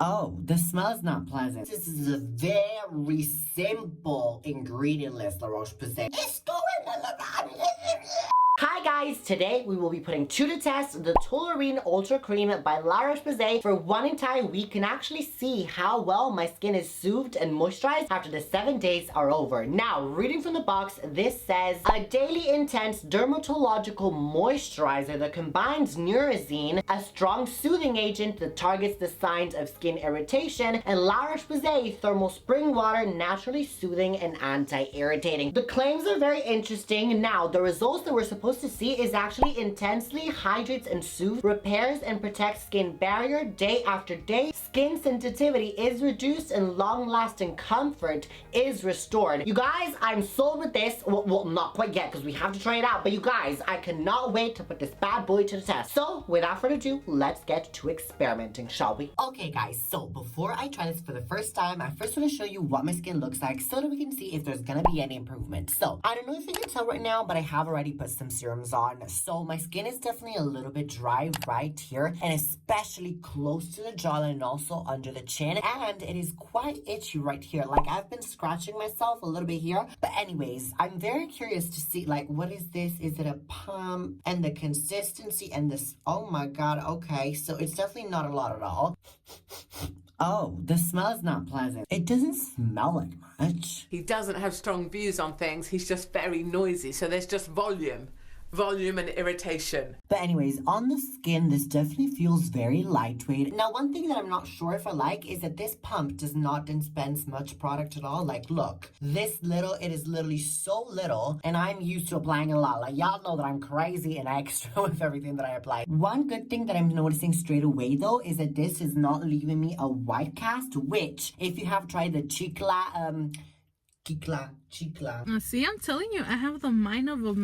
Oh, the smell is not pleasant. This is a very simple ingredient list, La Roche Posay. It's going Hi guys, today we will be putting to the test the Toleriane Ultra Cream by La Roche Posay. For one in time, we can actually see how well my skin is soothed and moisturized after the 7 days are over. Now, reading from the box, this says, a daily intense dermatological moisturizer that combines neurazine, a strong soothing agent that targets the signs of skin irritation, and La Roche Posay thermal spring water, naturally soothing and anti-irritating. The claims are very interesting. Now, the results that we're supposed to see is actually intensely hydrates and soothes, repairs and protects skin barrier day after day. Skin sensitivity is reduced and long-lasting comfort is restored. You guys, I'm sold with this. Well, not quite yet because we have to try it out. But you guys, I cannot wait to put this bad boy to the test. So without further ado, let's get to experimenting, shall we? Okay guys, so before I try this for the first time, I first want to show you what my skin looks like so that we can see if there's gonna be any improvement. So I don't know if you can tell right now, but I have already put some serums on. So my skin is definitely a little bit dry right here, and especially close to the jawline and also under the chin, and it is quite itchy right here. Like, I've been scratching myself a little bit here. But anyways, I'm very curious to see, like, what is this? Is it a pump? And the consistency and this, oh my god, okay, so it's definitely not a lot at all. Oh, the smell is not pleasant. It doesn't smell like much. He doesn't have strong views on things. He's just very noisy. So there's just volume and irritation. But anyways, on the skin, this definitely feels very lightweight. Now, one thing that I'm not sure if I like is that this pump does not dispense much product at all. Like, look, this little, it is literally so little, and I'm used to applying a lot. Like, y'all know that I'm crazy and extra with everything that I apply. One good thing that I'm noticing straight away, though, is that this is not leaving me a white cast, which, if you have tried the Chicla, See, I'm telling you, I have the mind of a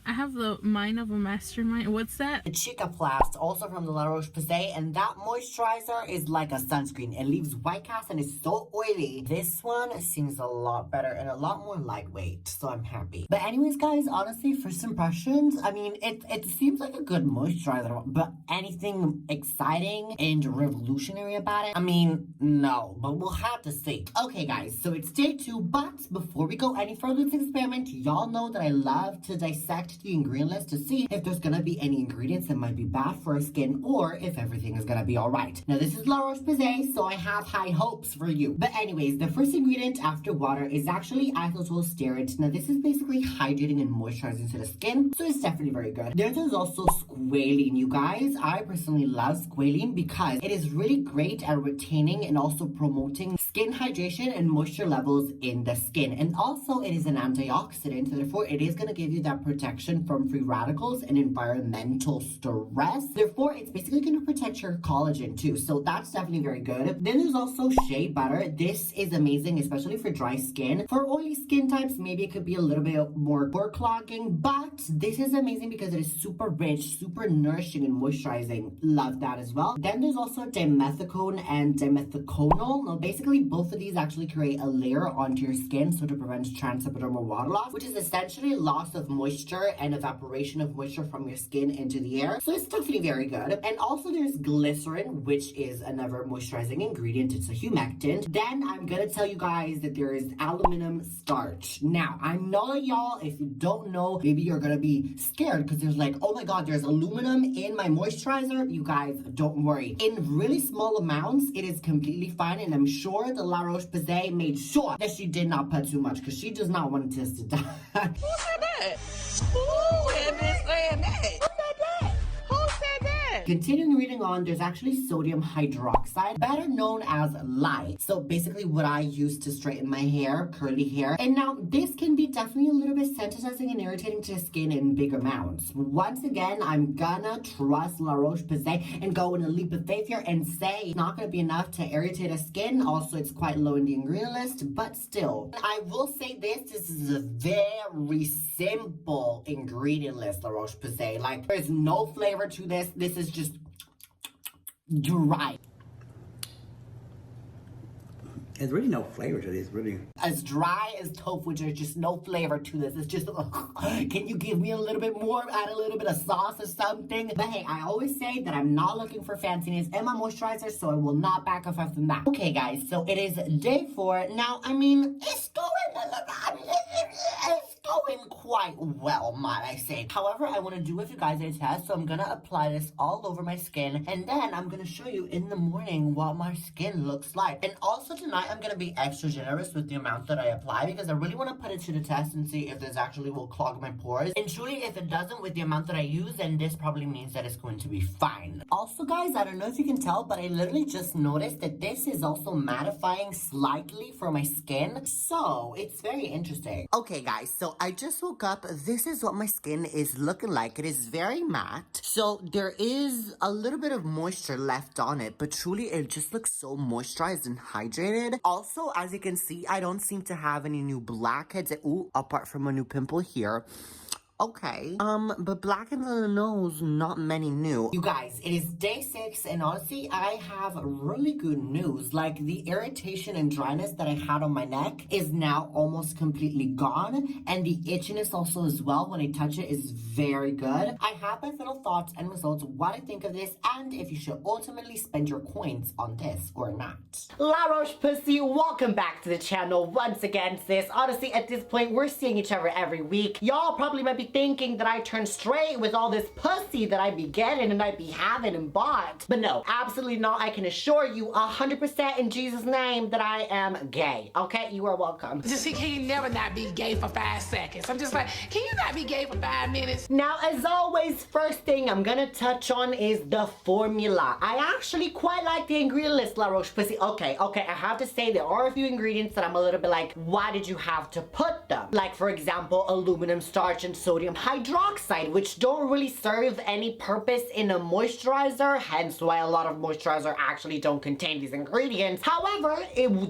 I have the mind of a mastermind. What's that? The cicaplast, also from the La Roche Posay, and that moisturizer is like a sunscreen. It leaves white cast and is so oily. This one seems a lot better and a lot more lightweight, so I'm happy. But anyways, guys, honestly, first impressions, I mean, it seems like a good moisturizer, but anything exciting and revolutionary about it, I mean, no, but we'll have to see. Okay, guys, so it's day 2, but before we go any further with this experiment, y'all know that I love to dissect the ingredient list to see if there's gonna be any ingredients that might be bad for our skin or if everything is gonna be all right. Now, this is La Roche Posay, so I have high hopes for you. But anyways, the first ingredient after water is actually isotyl stearate. Now, this is basically hydrating and moisturizing to the skin, so it's definitely very good. There's also squalene, you guys. I personally love squalene because it is really great at retaining and also promoting skin hydration and moisture levels in the skin. And also, it is an antioxidant, so therefore it is going to give you that protection from free radicals and environmental stress. Therefore, it's basically going to protect your collagen too, so that's definitely very good. Then there's also shea butter. This is amazing, especially for dry skin. For oily skin types, maybe it could be a little bit more pore clogging, but this is amazing because it is super rich, super nourishing and moisturizing. Love that as well. Then there's also dimethicone and dimethiconol. Now, basically, both of these actually create a layer onto your skin so to prevent transepidermal water loss, which is essentially loss of moisture and evaporation of moisture from your skin into the air. So it's definitely very good. And also there's glycerin, which is another moisturizing ingredient. It's a humectant. Then I'm gonna tell you guys that there is aluminum starch. Now, I know y'all, if you don't know, maybe you're gonna be scared because there's like, oh my god, there's aluminum in my moisturizer. You guys, don't worry. In really small amounts, it is completely fine, and I'm sure the La Roche Posay made sure that she did not put too much because she does not want us to die. Who said that? Who had been saying that? Who said that? Who said that? Continuing reading on, there's actually sodium hydroxide, better known as lye. So basically what I use to straighten my hair, curly hair. And now this can be definitely a little bit sensitizing and irritating to the skin in big amounts. Once again, I'm gonna trust La Roche Posay and go in a leap of faith here and say it's not gonna be enough to irritate a skin. Also, it's quite low in the ingredient list, but still. I will say this is a very simple ingredient list, La Roche Posay. Like, there's no flavor to this. This is just dry. There's really no flavor to this, really. As dry as tofu, there's just no flavor to this. It's just, can you give me a little bit more? Add a little bit of sauce or something? But hey, I always say that I'm not looking for fanciness in my moisturizer, so I will not back off from that. Okay, guys, so it is day 4. Now, I mean, it's going quite well, might I say. However, I want to do with you guys a test, so I'm gonna apply this all over my skin, and then I'm gonna show you in the morning what my skin looks like. And also tonight, I'm gonna be extra generous with the amount that I apply, because I really want to put it to the test and see if this actually will clog my pores. And truly, if it doesn't with the amount that I use, then this probably means that it's going to be fine. Also, guys, I don't know if you can tell, but I literally just noticed that this is also mattifying slightly for my skin, so it's very interesting. Okay, guys, so I just woke up. This is what my skin is looking like. It is very matte, so there is a little bit of moisture left on it, but truly it just looks so moisturized and hydrated. Also, as you can see, I don't seem to have any new blackheads, apart from a new pimple here. Okay, but black in the nose, not many new. You guys, it is day 6, and honestly, I have really good news. Like, the irritation and dryness that I had on my neck is now almost completely gone, and the itchiness also as well, when I touch it, is very good. I have my final thoughts and results, what I think of this, and if you should ultimately spend your coins on this or not. La Roche Posay, welcome back to the channel once again, sis. Honestly, at this point, we're seeing each other every week. Y'all probably might be thinking that I turned straight with all this pussy that I be getting and I be having and bought. But no, absolutely not. I can assure you 100% in Jesus' name that I am gay. Okay, you are welcome. Just can you never not be gay for 5 seconds? I'm just like, can you not be gay for 5 minutes? Now, as always, first thing I'm gonna touch on is the formula. I actually quite like the ingredient list, La Roche Posay. Okay, I have to say there are a few ingredients that I'm a little bit like, why did you have to put them? Like, for example, aluminum starch and sodium hydroxide, which don't really serve any purpose in a moisturizer, hence why a lot of moisturizer actually don't contain these ingredients. However,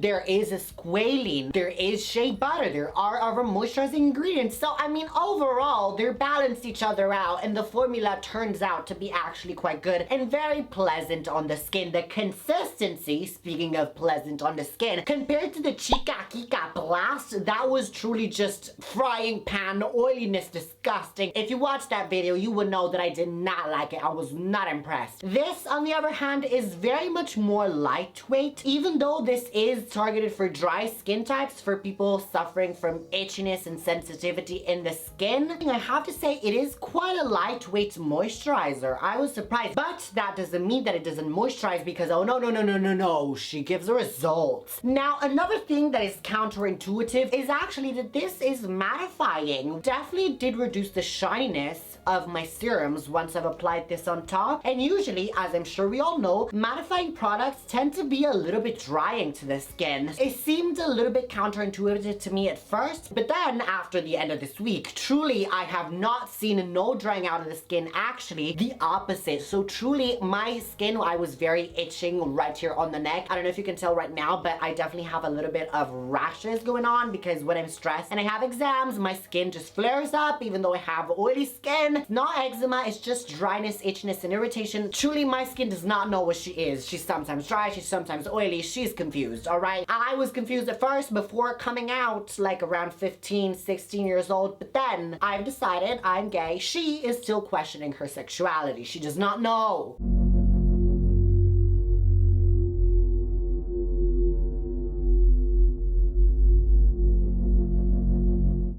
there is a squalene, there is shea butter, there are other moisturizing ingredients, so I mean overall they balance each other out, and the formula turns out to be actually quite good and very pleasant on the skin. The consistency, speaking of pleasant on the skin, compared to the cicaplast, that was truly just frying pan oiliness, disgusting. If you watched that video, you would know that I did not like it. I was not impressed. This, on the other hand, is very much more lightweight. Even though this is targeted for dry skin types, for people suffering from itchiness and sensitivity in the skin, I have to say it is quite a lightweight moisturizer. I was surprised, but that doesn't mean that it doesn't moisturize, because oh no, she gives a result. Now, another thing that is counterintuitive is actually that this is mattifying. Definitely did reduce the shininess of my serums once I've applied this on top. And usually, as I'm sure we all know, mattifying products tend to be a little bit drying to the skin. It seemed a little bit counterintuitive to me at first, but then after the end of this week, truly I have not seen no drying out of the skin, actually the opposite. So truly my skin, I was very itching right here on the neck. I don't know if you can tell right now, but I definitely have a little bit of rashes going on, because when I'm stressed and I have exams, my skin just flares up even though I have oily skin. It's not eczema, it's just dryness, itchiness, and irritation. Truly, my skin does not know what she is. She's sometimes dry, she's sometimes oily, she's confused, alright? I was confused at first before coming out, like around 15, 16 years old, but then I've decided I'm gay. She is still questioning her sexuality. She does not know.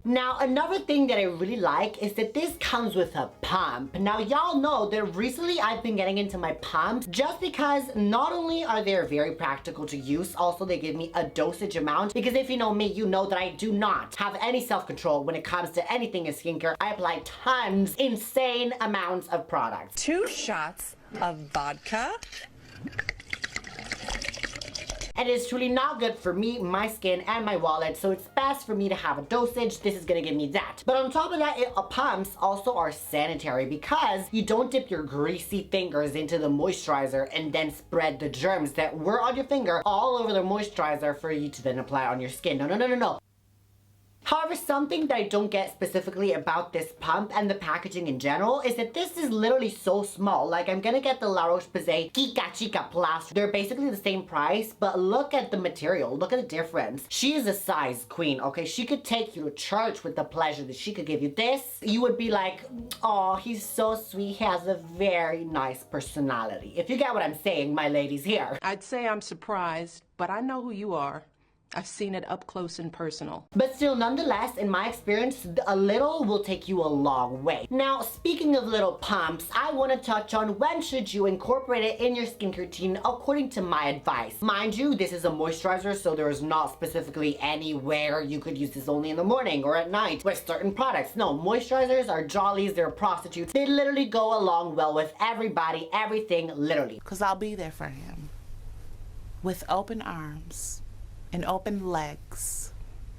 Now, another thing that I really like is that this comes with a pump. Now, y'all know that recently I've been getting into my pumps just because not only are they very practical to use, also they give me a dosage amount, because if you know me, you know that I do not have any self-control when it comes to anything in skincare. I apply tons, insane amounts of products. 2 shots of vodka. And it's truly not good for me, my skin, and my wallet, so it's best for me to have a dosage. This is gonna give me that. But on top of that, pumps also are sanitary, because you don't dip your greasy fingers into the moisturizer and then spread the germs that were on your finger all over the moisturizer for you to then apply on your skin. No. However, something that I don't get specifically about this pump and the packaging in general is that this is literally so small. Like, I'm gonna get the La Roche Posay cicaplast. They're basically the same price, but look at the material. Look at the difference. She is a size queen, okay? She could take you to church with the pleasure that she could give you this. You would be like, oh, he's so sweet. He has a very nice personality. If you get what I'm saying, my ladies here. I'd say I'm surprised, but I know who you are. I've seen it up close and personal. But still, nonetheless, in my experience, a little will take you a long way. Now, speaking of little pumps, I want to touch on when should you incorporate it in your skincare routine according to my advice. Mind you, this is a moisturizer, so there is not specifically anywhere you could use this only in the morning or at night with certain products. No, moisturizers are jollies, they're prostitutes. They literally go along well with everybody, everything, literally. Because I'll be there for him with open arms and open legs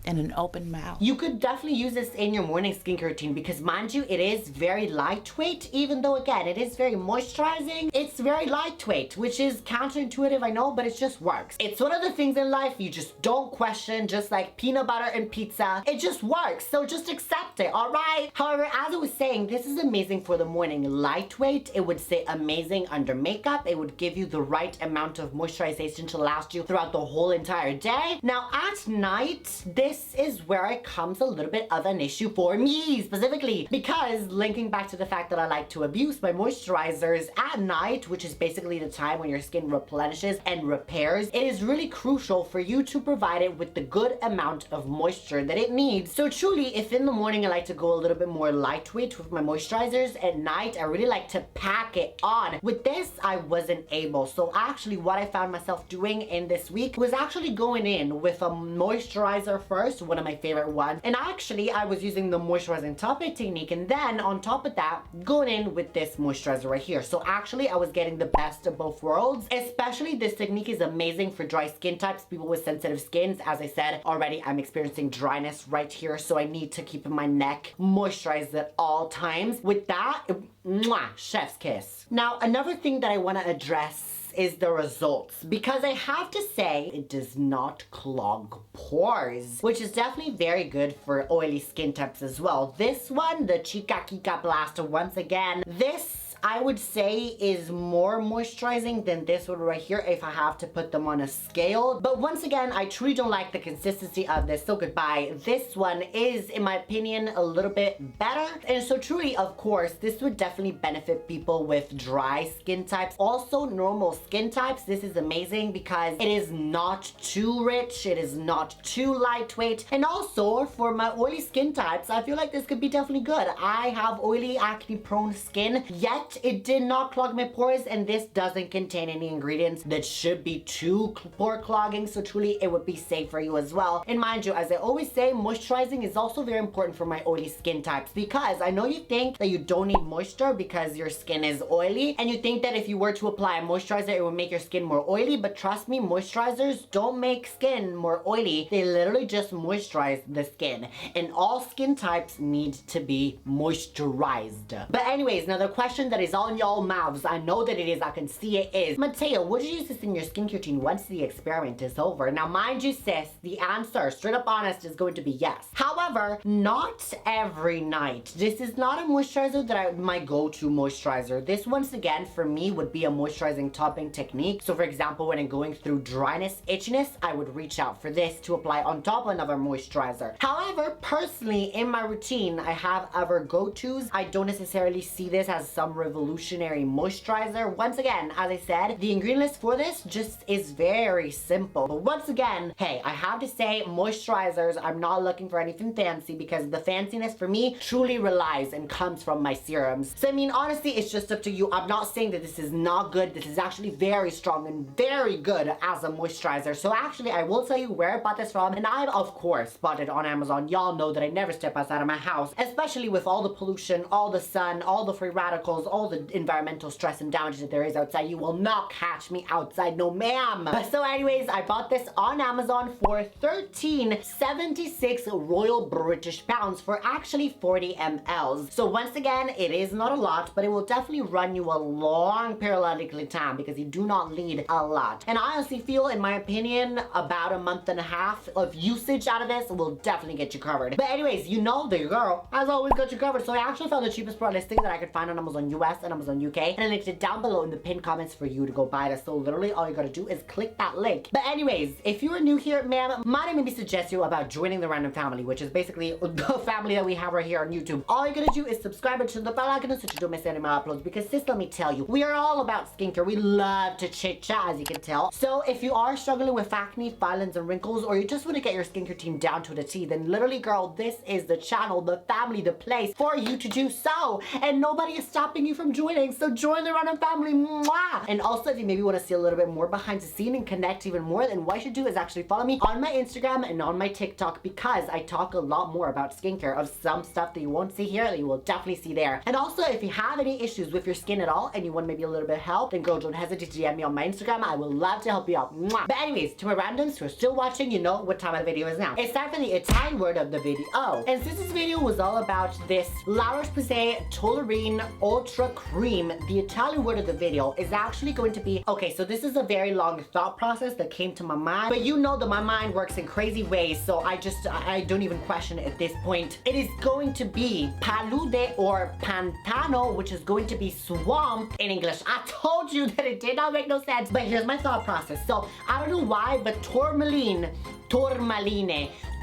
and an open mouth. You could definitely use this in your morning skincare routine because, mind you, it is very lightweight, even though, again, it is very moisturizing. It's very lightweight, which is counterintuitive, I know, but it just works. It's one of the things in life you just don't question, just like peanut butter and pizza. It just works, so just accept it, all right? However, as I was saying, this is amazing for the morning. Lightweight, it would say amazing under makeup. It would give you the right amount of moisturization to last you throughout the whole entire day. Now, at night, this is where it comes a little bit of an issue for me specifically, because linking back to the fact that I like to abuse my moisturizers at night, which is basically the time when your skin replenishes and repairs, it is really crucial for you to provide it with the good amount of moisture that it needs. So truly, if in the morning I like to go a little bit more lightweight with my moisturizers, at night I really like to pack it on. With this, I wasn't able. So actually what I found myself doing in this week was actually going in with a moisturizer first, one of my favorite ones, and actually I was using the moisturizing top-it technique, and then on top of that going in with this moisturizer right here. So actually I was getting the best of both worlds. Especially this technique is amazing for dry skin types, people with sensitive skins. As I said already, I'm experiencing dryness right here, so I need to keep my neck moisturized at all times. With that, mwah, chef's kiss. Now, another thing that I want to address is the results, because I have to say it does not clog pores, which is definitely very good for oily skin types as well. This one, the cicaplast, once again, this I would say is more moisturizing than this one right here if I have to put them on a scale. But once again, I truly don't like the consistency of this, so goodbye. This one is, in my opinion, a little bit better. And so truly, of course, this would definitely benefit people with dry skin types. Also, normal skin types, this is amazing because it is not too rich, it is not too lightweight. And also, for my oily skin types, I feel like this could be definitely good. I have oily, acne-prone skin, yet it did not clog my pores, and this doesn't contain any ingredients that should be too pore clogging, so truly it would be safe for you as well. And mind you, as I always say, moisturizing is also very important for my oily skin types, because I know you think that you don't need moisture because your skin is oily, and you think that if you were to apply a moisturizer it would make your skin more oily, but trust me, moisturizers don't make skin more oily. They literally just moisturize the skin, and all skin types need to be moisturized. But anyways, now the question that is on y'all mouths, I know that it is, I can see it, is, Mateo, would you use this in your skincare routine once the experiment is over? Now mind you, sis, the answer, straight up honest, is going to be yes. However, not every night. This is not a moisturizer that my go-to moisturizer. This, once again, for me would be a moisturizing topping technique. So for example, when I'm going through dryness, itchiness, I would reach out for this to apply on top of another moisturizer. However, personally, in my routine, I have other go-tos. I don't necessarily see this as some revolutionary moisturizer. Once again, as I said, the ingredient list for this just is very simple. But once again, hey, I have to say, moisturizers, I'm not looking for anything fancy, because the fanciness for me truly relies and comes from my serums. So I mean, honestly, it's just up to you. I'm not saying that this is not good. This is actually very strong and very good as a moisturizer. So actually, I will tell you where I bought this from, and I've of course bought it on Amazon. Y'all know that I never step outside of my house, especially with all the pollution, all the sun, all the free radicals, all the environmental stress and damage that there is outside, you will not catch me outside, no ma'am. So anyways, I bought this on Amazon for £13.76 Royal British pounds for actually 40 mLs. So once again, it is not a lot, but it will definitely run you a long periodically time because you do not need a lot. And I honestly feel, in my opinion, about a month and a half of usage out of this will definitely get you covered. But anyways, you know the girl has always got you covered. So I actually found the cheapest product listing that I could find on Amazon US and Amazon UK, and I linked it down below in the pinned comments for you to go buy this. So literally all you gotta do is click that link. But anyways, if you are new here, ma'am, might I maybe suggest you about joining the Random Family, which is basically the family that we have right here on YouTube. All you gotta do is subscribe to the bell icon so you don't miss any of my uploads, because sis, let me tell you, we are all about skincare. We love to chit chat, as you can tell. So if you are struggling with acne, fine lines, and wrinkles, or you just want to get your skincare team down to the T, then literally, girl, this is the channel, the family, the place for you to do so. And nobody is stopping you from joining. So join the Random Family. Mwah! And also, if you maybe want to see a little bit more behind the scene and connect even more, then what you should do is actually follow me on my Instagram and on my TikTok, because I talk a lot more about skincare, of some stuff that you won't see here that you will definitely see there. And also, if you have any issues with your skin at all and you want maybe a little bit of help, then girl, don't hesitate to DM me on my Instagram. I will love to help you out. Mwah! But anyways, to my randoms who are still watching, you know what time of the video is now. It's time for the Italian word of the video. And since this video was all about this La Roche Posay Toleriane Ultra cream, the Italian word of the video is actually going to be, okay, so this is a very long thought process that came to my mind, but you know that my mind works in crazy ways, so I don't even question it at this point. It is going to be palude or pantano, which is going to be swamp in English. I told you that it did not make no sense, but here's my thought process. So I don't know why, but tourmaline,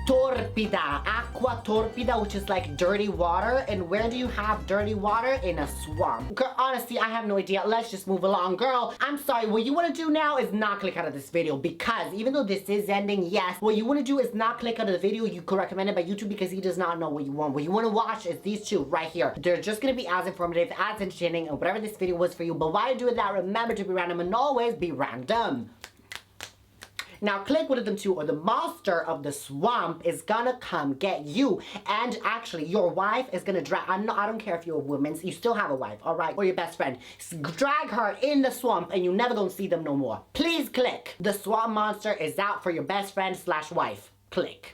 torpida, aqua torpida, which is like dirty water. And where do you have dirty water? In a swamp. Girl, honestly, I have no idea. Let's just move along. Girl, I'm sorry. What you want to do now is not click out of this video, because even though this is ending, yes, what you want to do is not click out of the video you could recommend it by YouTube, because he does not know what you want. What you want to watch is these two right here. They're just going to be as informative, as entertaining, and whatever this video was for you. But while you're doing that, remember to be random and always be random. Now click one of them two, or the monster of the swamp is gonna come get you. And actually, your wife is gonna drag, I don't care if you're a woman, you still have a wife, all right? Or your best friend. Drag her in the swamp and you never gonna see them no more. Please click. The swamp monster is out for your best friend / wife. Click.